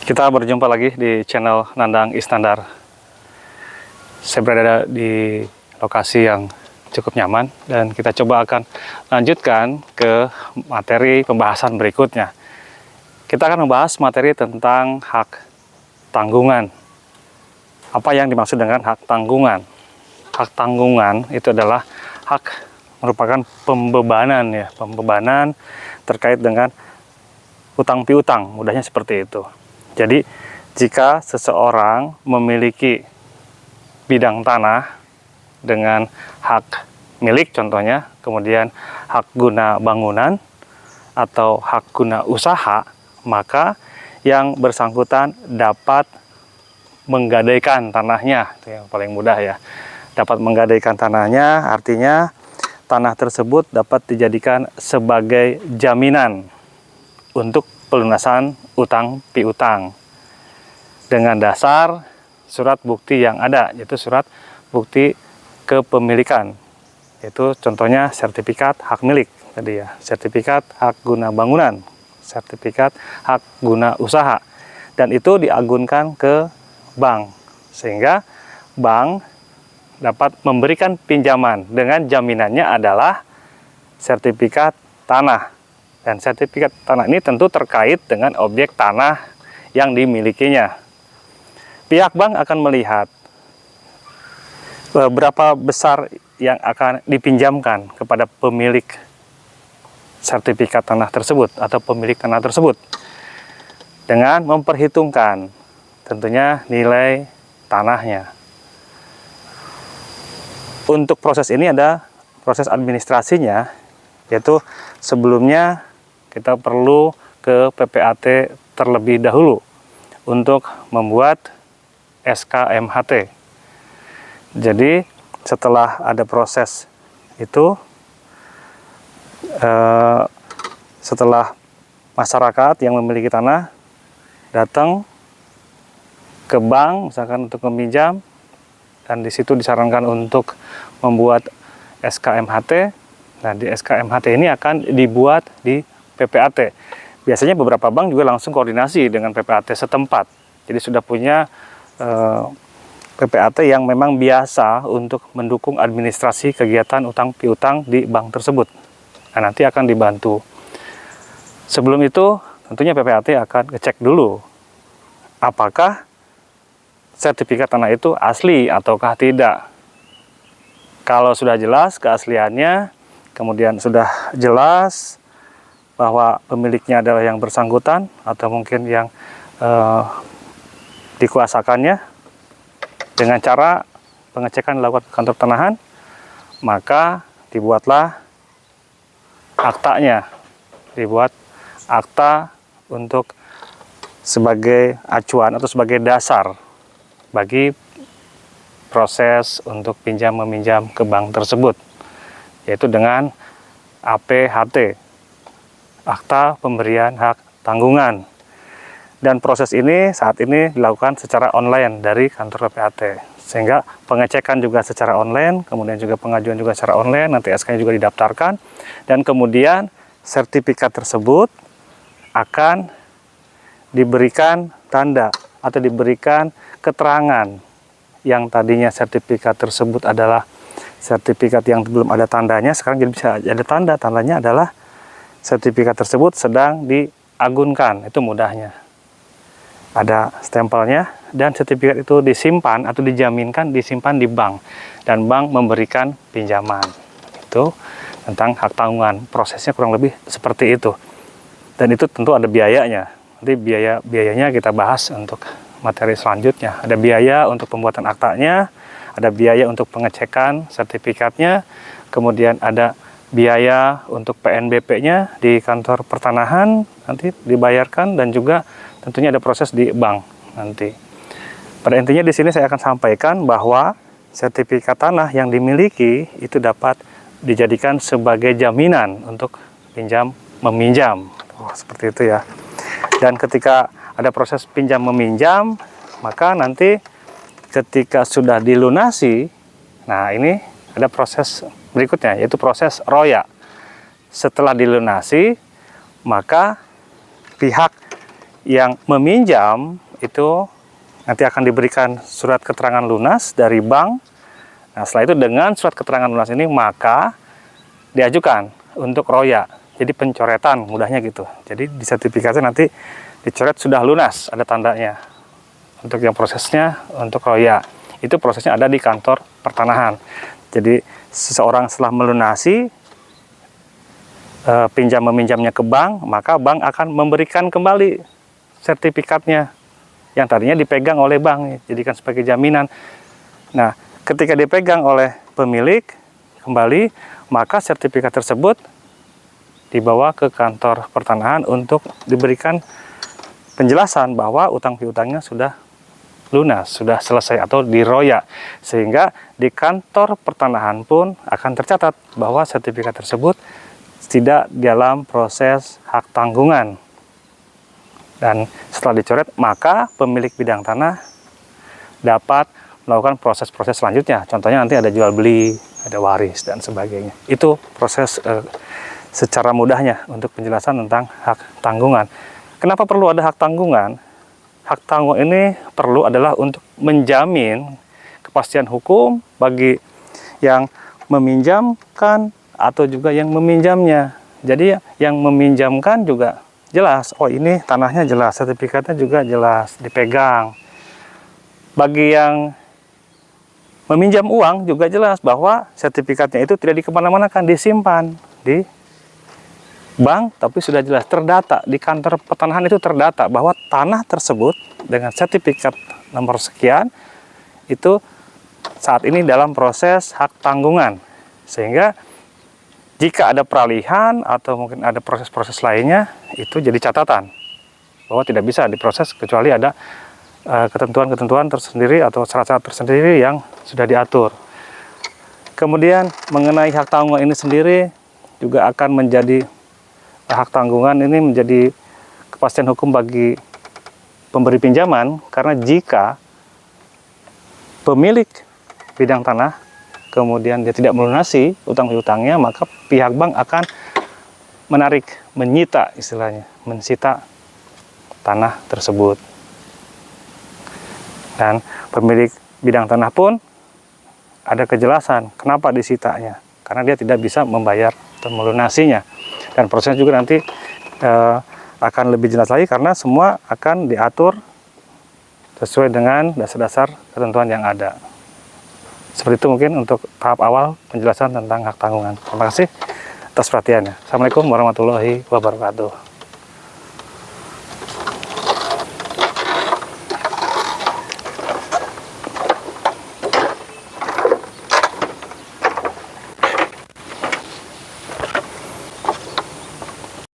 Kita berjumpa lagi di channel Nandang Iskandar. Saya berada di lokasi yang cukup nyaman dan kita coba akan lanjutkan ke materi pembahasan berikutnya. Kita akan membahas materi tentang hak tanggungan. Apa yang dimaksud dengan hak tanggungan? Hak tanggungan itu adalah hak merupakan pembebanan ya, pembebanan terkait dengan utang piutang, mudahnya seperti itu. Jadi, jika seseorang memiliki bidang tanah dengan hak milik contohnya, kemudian hak guna bangunan atau hak guna usaha, maka yang bersangkutan dapat menggadaikan tanahnya. Itu yang paling mudah ya. Dapat menggadaikan tanahnya, artinya tanah tersebut dapat dijadikan sebagai jaminan untuk pelunasan utang piutang dengan dasar surat bukti yang ada, yaitu surat bukti kepemilikan, yaitu contohnya sertifikat hak milik tadi ya, sertifikat hak guna bangunan, sertifikat hak guna usaha, dan itu diagunkan ke bank sehingga bank dapat memberikan pinjaman dengan jaminannya adalah sertifikat tanah. Dan sertifikat tanah ini tentu terkait dengan objek tanah yang dimilikinya. Pihak bank akan melihat berapa besar yang akan dipinjamkan kepada pemilik sertifikat tanah tersebut atau pemilik tanah tersebut dengan memperhitungkan tentunya nilai tanahnya. Untuk proses ini ada proses administrasinya, yaitu sebelumnya kita perlu ke PPAT terlebih dahulu untuk membuat SKMHT. Jadi setelah ada proses itu, setelah masyarakat yang memiliki tanah datang ke bank misalkan untuk meminjam, dan di situ disarankan untuk membuat SKMHT. Nah, di SKMHT ini akan dibuat di PPAT. Biasanya beberapa bank juga langsung koordinasi dengan PPAT setempat. Jadi sudah punya PPAT yang memang biasa untuk mendukung administrasi kegiatan utang piutang di bank tersebut. Nah, nanti akan dibantu. Sebelum itu, tentunya PPAT akan ngecek dulu apakah sertifikat tanah itu asli ataukah tidak. Kalau sudah jelas keasliannya, kemudian sudah jelas bahwa pemiliknya adalah yang bersangkutan atau mungkin yang dikuasakannya, dengan cara pengecekan dilakukan ke kantor tanahan, maka dibuatlah aktanya, dibuat akta untuk sebagai acuan atau sebagai dasar bagi proses untuk pinjam meminjam ke bank tersebut, yaitu dengan APHT, Akta Pemberian Hak Tanggungan. Dan proses ini saat ini dilakukan secara online dari kantor PPAT, sehingga pengecekan juga secara online, kemudian juga pengajuan juga secara online, nanti SK-nya juga didaftarkan, dan kemudian sertifikat tersebut akan diberikan tanda atau diberikan keterangan yang tadinya sertifikat tersebut adalah sertifikat yang belum ada tandanya, sekarang jadi bisa ada tanda. Tandanya adalah sertifikat tersebut sedang diagunkan. Itu mudahnya. Ada stempelnya, dan sertifikat itu disimpan atau dijaminkan disimpan di bank, dan bank memberikan pinjaman. Itu tentang hak tanggungan. Prosesnya kurang lebih seperti itu. Dan itu tentu ada biayanya. Nanti biayanya kita bahas untuk materi selanjutnya. Ada biaya untuk pembuatan aktanya, ada biaya untuk pengecekan sertifikatnya, kemudian ada biaya untuk PNBP-nya di kantor pertanahan nanti dibayarkan, dan juga tentunya ada proses di bank nanti. Pada intinya di sini saya akan sampaikan bahwa sertifikat tanah yang dimiliki itu dapat dijadikan sebagai jaminan untuk pinjam meminjam. Seperti itu ya. Dan ketika ada proses pinjam meminjam, maka nanti ketika sudah dilunasi, nah ini ada proses berikutnya, yaitu proses roya. Setelah dilunasi, maka pihak yang meminjam itu nanti akan diberikan surat keterangan lunas dari bank. Nah, setelah itu dengan surat keterangan lunas ini maka diajukan untuk roya. Jadi pencoretan mudahnya gitu. Jadi di sertifikatnya nanti dicoret sudah lunas, ada tandanya. Untuk yang prosesnya untuk roya, itu prosesnya ada di kantor pertanahan. Jadi seseorang setelah melunasi pinjam meminjamnya ke bank, maka bank akan memberikan kembali sertifikatnya yang tadinya dipegang oleh bank, jadikan sebagai jaminan. Nah, ketika dipegang oleh pemilik kembali, maka sertifikat tersebut dibawa ke kantor pertanahan untuk diberikan penjelasan bahwa utang piutangnya sudah lunas, sudah selesai atau diroya, sehingga di kantor pertanahan pun akan tercatat bahwa sertifikat tersebut tidak dalam proses hak tanggungan. Dan setelah dicoret, maka pemilik bidang tanah dapat melakukan proses-proses selanjutnya. Contohnya nanti ada jual beli, ada waris, dan sebagainya. Itu proses secara mudahnya untuk penjelasan tentang hak tanggungan. Kenapa perlu ada hak tanggungan? Hak tanggungan ini perlu adalah untuk menjamin kepastian hukum bagi yang meminjamkan atau juga yang meminjamnya. Jadi yang meminjamkan juga jelas, oh ini tanahnya jelas, sertifikatnya juga jelas, dipegang. Bagi yang meminjam uang juga jelas bahwa sertifikatnya itu tidak dikemana-mana, kan disimpan di bank, tapi sudah jelas terdata di kantor pertanahan, itu terdata bahwa tanah tersebut dengan sertifikat nomor sekian itu saat ini dalam proses hak tanggungan. Sehingga jika ada peralihan atau mungkin ada proses-proses lainnya, itu jadi catatan bahwa tidak bisa diproses kecuali ada ketentuan-ketentuan tersendiri atau syarat-syarat tersendiri yang sudah diatur. Kemudian mengenai hak tanggungan ini sendiri juga akan menjadi hak tanggungan ini menjadi kepastian hukum bagi pemberi pinjaman, karena jika pemilik bidang tanah kemudian dia tidak melunasi utang piutangnya, maka pihak bank akan menarik, menyita istilahnya, mensita tanah tersebut. Dan pemilik bidang tanah pun ada kejelasan kenapa disitanya, karena dia tidak bisa membayar atau melunasinya. Dan prosesnya juga nanti akan lebih jelas lagi karena semua akan diatur sesuai dengan dasar-dasar ketentuan yang ada. Seperti itu mungkin untuk tahap awal penjelasan tentang hak tanggungan. Terima kasih atas perhatiannya. Assalamualaikum warahmatullahi wabarakatuh.